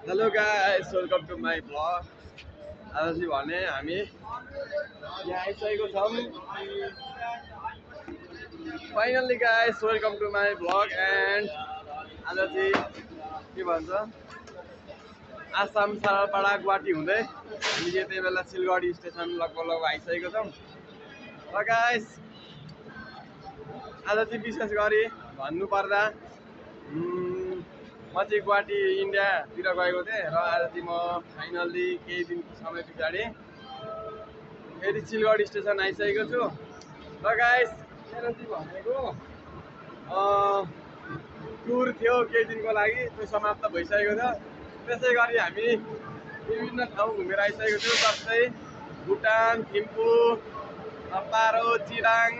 Hello guys, welcome to my vlog. आज चाहिँ भने हामी यहाँ आइसकेको छौँ. Finally guys, welcome to my vlog and आज चाहिँ के भन्छ आसाम सारापाडा गुवाहाटी हुँदै हामी यति बेला सिलगढी स्टेसन लगभग आइसकेको छौँ. र गाइस आज चाहिँ विशेष गरी भन्नु पर्दा म चाहिँ गुवाहाटी इन्डियातिर गएको थिएँ र आज चाहिँ म फाइनल्ली केही दिन समय पछाडि फेरि सिलगढी स्टेसन आइसकेको छु. र गाइस मेरो चाहिँ भनेको टुर थियो केही दिनको लागि, त्यो समाप्त भइसकेको छ. त्यसै गरी हामी विभिन्न ठाउँ घुमेर आइसकेको छौँ, जस्तै भुटान, थिम्पू, पारो, चिराङ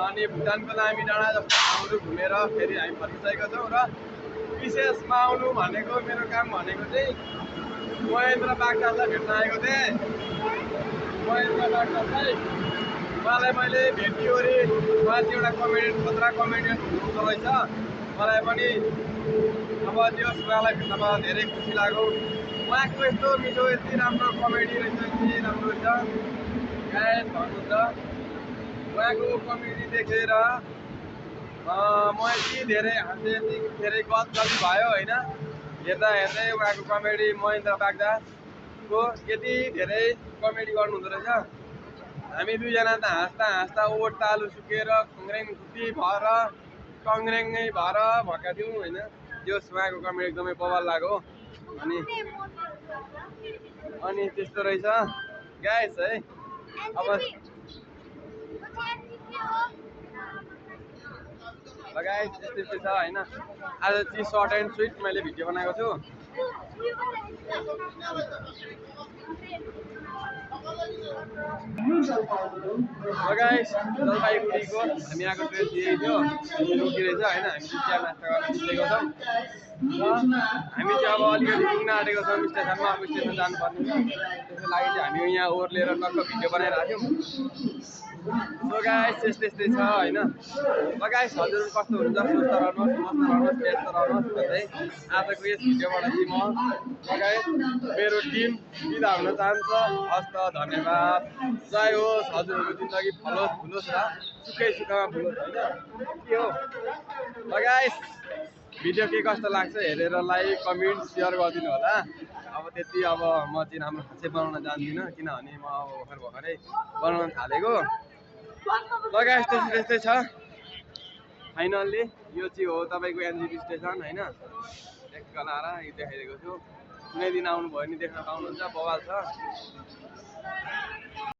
अनि भुटानको लामी डाँडा जस्तो ठाउँहरू घुमेर फेरि हामी फर्किसकेका छौँ. र विशेषमा आउनु भनेको मेरो काम भनेको चाहिँ महेन्द्र बागचालाई भेट्न आएको थिएँ. महेन्द्र बागचालाई उहाँलाई मैले भेटियो अरे, उहाँ चाहिँ एउटा कमेडियन, खतरा कमेडियन हुनुहुँदो रहेछ. मलाई पनि अब त्यो उहाँलाई भेट्नमा धेरै खुसी लाग्यो. उहाँको यस्तो मिठो, यति राम्रो कमेडी रहेछ, यति राम्रो रहेछ गायक भन्नुहुन्छ. उहाँको कमेडी देखेर म यति धेरै हाँसेँ, यति धेरै गदगदी भयो होइन. हेर्दा हेर्दै उहाँको कमेडी, महेन्द्र बागदाको यति धेरै कमेडी गर्नुहुँदो रहेछ. हामी दुईजना त हाँस्दा हाँस्दा ओठ तालु सुकेर खुङ्रेङ खुट्टी भएर कङ्ग्रेङै भएर भएका थियौँ होइन. त्यो उहाँको कमेडी एकदमै बवाल लाग्यो. अनि त्यस्तो रहेछ गाइस है. अब गाइस त्यस्तै छ होइन. आज चाहिँ सर्ट एन्ड स्विट मैले भिडियो बनाएको छु. गाइस जलपाइगुडीको हामी आएको ट्रेन यही थियो, रोकिरहेछ होइन. हामी चाहिँ चिया नास्ता गर्न निस्केको छौँ र हामी चाहिँ अब अलिकति पुग्न आँटेको छौँ स्टेसनमा. अब स्टेसन जानुपर्ने छ, त्यसको लागि चाहिँ हामी यहाँ ओर्लेर टक्क भिडियो बनाइरहेको थियौँ. सो गाइस त्यस्तै छ होइन. ल गाइस हजुरहरू कस्तो हुनुहुन्छ, स्वस्थ रहनुहोस्, मस्त रहनुहोस्, व्यस्त रहनुहोस् भन्दै आजको यस भिडियोबाट चाहिँ म गाइस मेरो टिम बिदा हुन चाहन्छ. हस्त धन्यवाद. जय होस्, हजुरहरूको जिन्दगी फलोस् फुलोस् र सुखै सुखमा फुलोस् होइन. के हो ल गाइस, भिडियो के कस्तो लाग्छ हेरेर लाइक कमेन्ट सेयर गरिदिनु होला. अब त्यति अब म चाहिँ राम्रो खासै बनाउन जान्दिनँ, किनभने म अब भर्खरै बनाउन थालेको. ल गाइस त्यस्तै छ. फाइनल्ली यो चाहिँ हो तपाईँको एनजेपी स्टेसन होइन. एक गलाएर देखाइदिएको छु. कुनै दिन आउनुभयो भने देख्न पाउनुहुन्छ, बवाल छ.